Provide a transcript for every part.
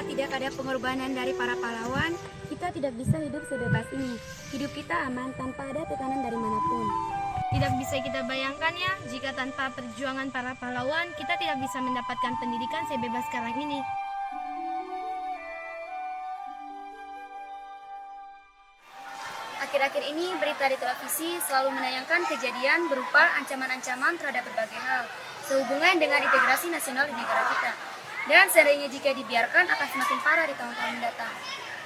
Jika tidak ada pengorbanan dari para pahlawan, kita tidak bisa hidup sebebas ini. Hidup kita aman tanpa ada tekanan dari manapun. Tidak bisa kita bayangkan ya, jika tanpa perjuangan para pahlawan, kita tidak bisa mendapatkan pendidikan sebebas sekarang ini. Akhir-akhir ini berita di televisi selalu menayangkan kejadian berupa ancaman-ancaman terhadap berbagai hal sehubungan dengan integrasi nasional di negara kita. Dan seandainya jika dibiarkan akan semakin parah di tahun-tahun mendatang.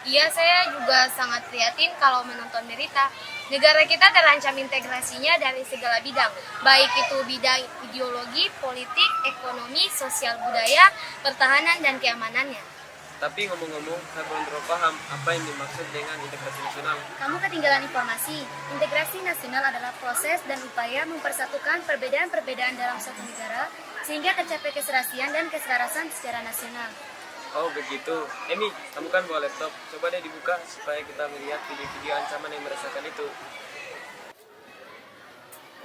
Iya, saya juga sangat prihatin kalau menonton berita. Negara kita terancam integrasinya dari segala bidang, baik itu bidang ideologi, politik, ekonomi, sosial budaya, pertahanan, dan keamanannya. Tapi ngomong-ngomong, saya belum terlalu paham apa yang dimaksud dengan integrasi nasional. Kamu ketinggalan informasi. Integrasi nasional adalah proses dan upaya mempersatukan perbedaan-perbedaan dalam suatu negara sehingga tercapai keserasian dan keselarasan secara nasional. Oh begitu. Emi, kamu kan bawa laptop. Coba deh dibuka supaya kita melihat video-video ancaman yang merasakan itu.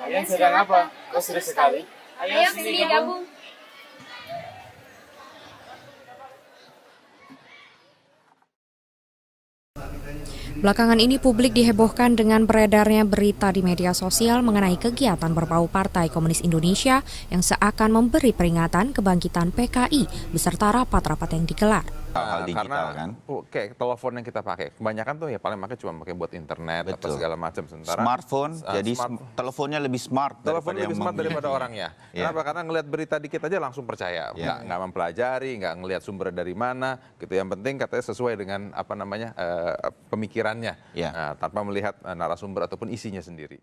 Kalian sedang apa? Kok seru sekali? Ayo sini gabung. Belakangan ini publik dihebohkan dengan beredarnya berita di media sosial mengenai kegiatan berbau Partai Komunis Indonesia yang seakan memberi peringatan kebangkitan PKI beserta rapat-rapat yang digelar. Hal digital karena kan? kayak telepon yang kita pakai kebanyakan tuh ya paling pakai cuma pakai buat internet. Betul. Apa segala macam. Sementara smartphone jadi teleponnya lebih smart daripada orangnya. Ya. Kenapa? Karena ngelihat berita dikit aja langsung percaya. Ya. Nggak mempelajari, nggak ngelihat sumber dari mana gitu. Yang penting katanya sesuai dengan apa namanya pemikirannya. Ya. Nah, tanpa melihat narasumber ataupun isinya sendiri.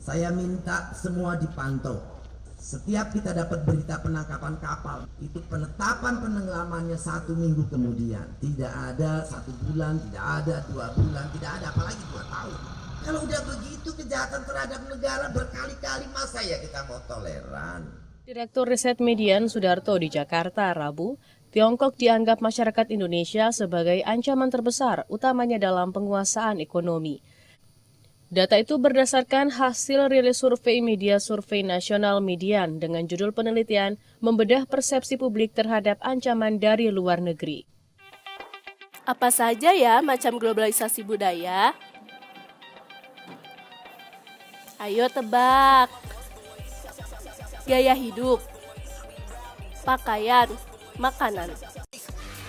Saya minta semua dipantau. Setiap kita dapat berita penangkapan kapal, itu penetapan penenggelamannya 1 minggu kemudian. Tidak ada 1 bulan, tidak ada 2 bulan, tidak ada apalagi 2 tahun. Kalau udah begitu kejahatan terhadap negara berkali-kali, masa ya kita mau toleran? Direktur Riset Median Sudarto di Jakarta, Rabu, Tiongkok dianggap masyarakat Indonesia sebagai ancaman terbesar, utamanya dalam penguasaan ekonomi. Data itu berdasarkan hasil rilis survei media survei nasional Median dengan judul penelitian membedah persepsi publik terhadap ancaman dari luar negeri. Apa saja ya macam globalisasi budaya? Ayo tebak. Gaya hidup, pakaian, makanan.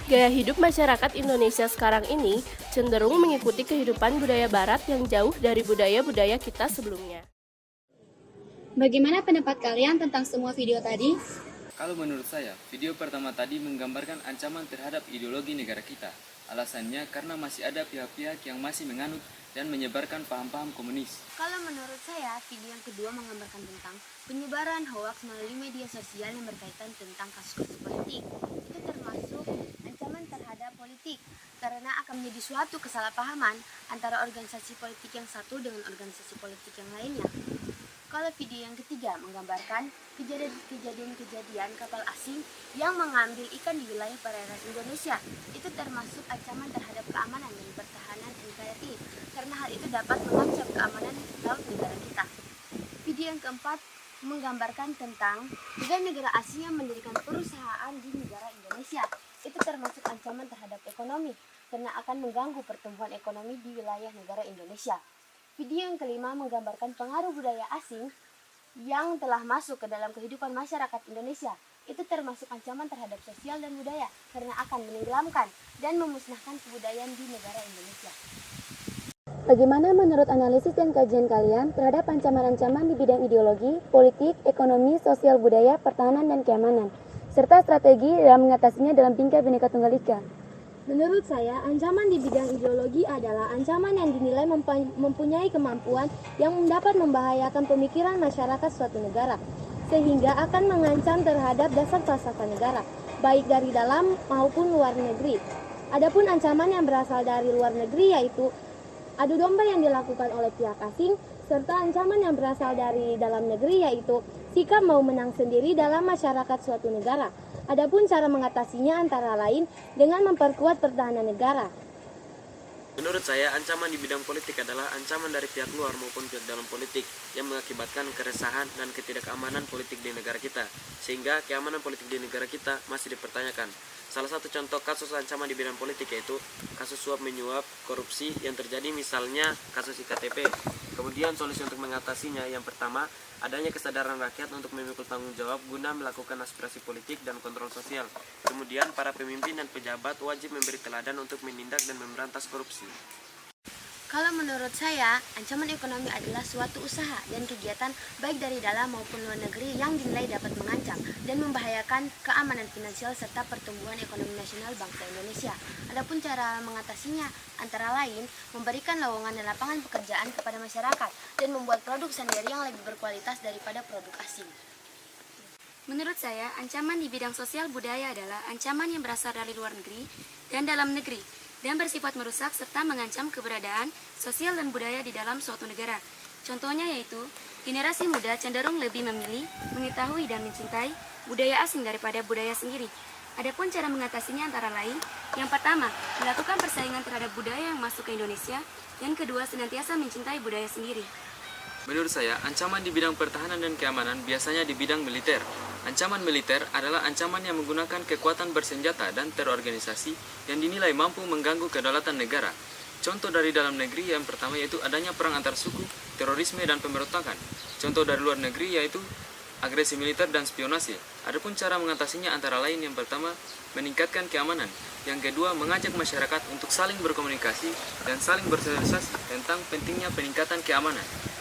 Gaya hidup masyarakat Indonesia sekarang ini cenderung mengikuti kehidupan budaya barat yang jauh dari budaya-budaya kita sebelumnya. Bagaimana pendapat kalian tentang semua video tadi? Kalau menurut saya, video pertama tadi menggambarkan ancaman terhadap ideologi negara kita. Alasannya karena masih ada pihak-pihak yang masih menganut dan menyebarkan paham-paham komunis. Kalau menurut saya, video yang kedua menggambarkan tentang penyebaran hoaks melalui media sosial yang berkaitan tentang kasus-kasus politik. Itu termasuk ancaman terhadap politik, karena akan menjadi suatu kesalahpahaman antara organisasi politik yang satu dengan organisasi politik yang lainnya. Kalau video yang ketiga menggambarkan kejadian-kejadian kapal asing yang mengambil ikan di wilayah perairan Indonesia, itu termasuk ancaman terhadap keamanan dan pertahanan NKRI, karena hal itu dapat mengancam keamanan laut negara kita. Video yang keempat menggambarkan tentang negara asing yang mendirikan perusahaan di negara Indonesia. Itu termasuk ancaman terhadap ekonomi, karena akan mengganggu pertumbuhan ekonomi di wilayah negara Indonesia. Video yang kelima menggambarkan pengaruh budaya asing yang telah masuk ke dalam kehidupan masyarakat Indonesia. Itu termasuk ancaman terhadap sosial dan budaya, karena akan menenggelamkan dan memusnahkan kebudayaan di negara Indonesia. Bagaimana menurut analisis dan kajian kalian terhadap ancaman-ancaman di bidang ideologi, politik, ekonomi, sosial budaya, pertahanan, dan keamanan, serta strategi dalam mengatasinya dalam Bhinneka Bhinneka Tunggal Ika? Menurut saya, ancaman di bidang ideologi adalah ancaman yang dinilai mempunyai kemampuan yang dapat membahayakan pemikiran masyarakat suatu negara, sehingga akan mengancam terhadap dasar falsafah negara, baik dari dalam maupun luar negeri. Adapun ancaman yang berasal dari luar negeri yaitu adu domba yang dilakukan oleh pihak asing, serta ancaman yang berasal dari dalam negeri yaitu sikap mau menang sendiri dalam masyarakat suatu negara. Adapun cara mengatasinya antara lain dengan memperkuat pertahanan negara. Menurut saya, ancaman di bidang politik adalah ancaman dari pihak luar maupun pihak dalam politik yang mengakibatkan keresahan dan ketidakamanan politik di negara kita, sehingga keamanan politik di negara kita masih dipertanyakan. Salah satu contoh kasus ancaman di bidang politik yaitu kasus suap menyuap, korupsi yang terjadi, misalnya kasus IKTP. Kemudian solusi untuk mengatasinya, yang pertama, adanya kesadaran rakyat untuk memikul tanggung jawab guna melakukan aspirasi politik dan kontrol sosial. Kemudian para pemimpin dan pejabat wajib memberi teladan untuk menindak dan memberantas korupsi. Kalau menurut saya, ancaman ekonomi adalah suatu usaha dan kegiatan baik dari dalam maupun luar negeri yang dinilai dapat mengancam dan membahayakan keamanan finansial serta pertumbuhan ekonomi nasional bangsa Indonesia. Adapun cara mengatasinya antara lain memberikan lowongan dan lapangan pekerjaan kepada masyarakat dan membuat produk sendiri yang lebih berkualitas daripada produk asing. Menurut saya, ancaman di bidang sosial budaya adalah ancaman yang berasal dari luar negeri dan dalam negeri, dan bersifat merusak serta mengancam keberadaan sosial dan budaya di dalam suatu negara. Contohnya yaitu, generasi muda cenderung lebih memilih, mengetahui dan mencintai budaya asing daripada budaya sendiri. Adapun cara mengatasinya antara lain, yang pertama, melakukan persaingan terhadap budaya yang masuk ke Indonesia, yang kedua, senantiasa mencintai budaya sendiri. Menurut saya, ancaman di bidang pertahanan dan keamanan biasanya di bidang militer. Ancaman militer adalah ancaman yang menggunakan kekuatan bersenjata dan terorganisasi yang dinilai mampu mengganggu kedaulatan negara. Contoh dari dalam negeri yang pertama yaitu adanya perang antar suku, terorisme, dan pemberontakan. Contoh dari luar negeri yaitu agresi militer dan spionase. Adapun cara mengatasinya antara lain, yang pertama, meningkatkan keamanan. Yang kedua, mengajak masyarakat untuk saling berkomunikasi dan saling bersosialisasi tentang pentingnya peningkatan keamanan.